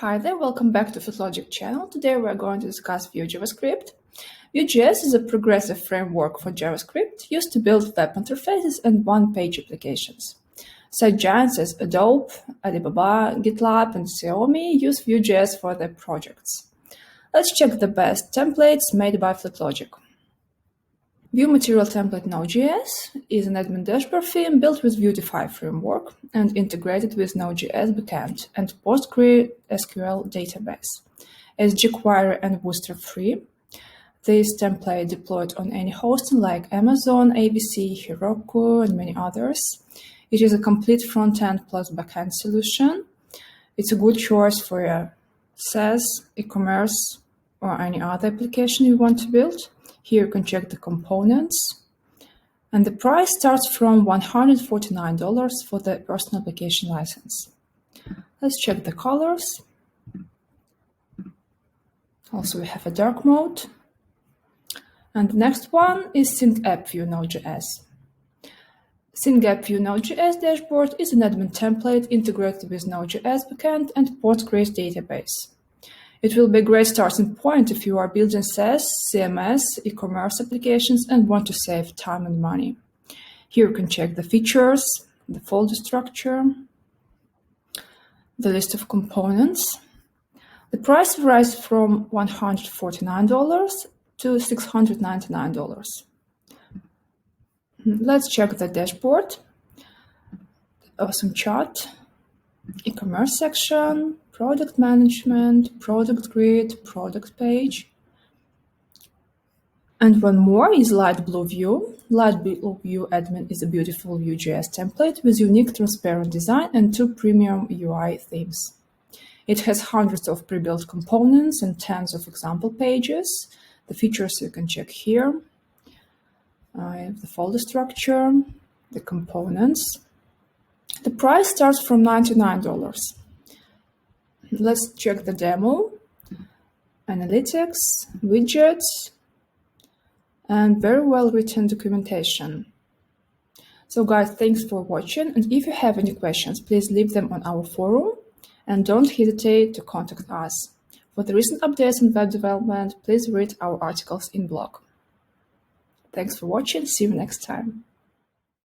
Hi there, welcome back to Flatlogic channel. Today we're going to discuss Vue JavaScript. Vue.js is a progressive framework for JavaScript used to build web interfaces and one-page applications. Such giants as Adobe, Alibaba, GitLab, and Xiaomi use Vue.js for their projects. Let's check the best templates made by Flatlogic. Vue Material Template Node.js is an admin dashboard theme built with Vuetify framework and integrated with Node.js backend and PostgreSQL database. As jQuery and Bootstrap free, this template deployed on any hosting like Amazon, ABC, Heroku, and many others. It is a complete front-end plus backend solution. It's a good choice for a SaaS, e-commerce, or any other application you want to build. Here you can check the components. And the price starts from $149 for the personal application license. Let's check the colors. Also, we have a dark mode. And the next one is SyncApp Vue Node.js. SyncApp Vue Node.js dashboard is an admin template integrated with Node.js backend and Postgres database. It will be a great starting point if you are building SaaS, CMS, e-commerce applications and want to save time and money. Here you can check the features, the folder structure, the list of components. The price varies from $149 to $699. Let's check the dashboard. Awesome chart, e-commerce section, product management, product grid, product page. And one more is Light Blue Vue. Light Blue Vue Admin is a beautiful Vue.js template with unique transparent design and 2 premium UI themes. It has hundreds of pre-built components and tens of example pages. The features you can check here. I have the folder structure, the components. The price starts from $99. Let's check the demo, analytics, widgets, and very well written documentation. So guys, thanks for watching. And if you have any questions, please leave them on our forum and don't hesitate to contact us. For the recent updates on web development, please read our articles in blog. Thanks for watching. See you next time.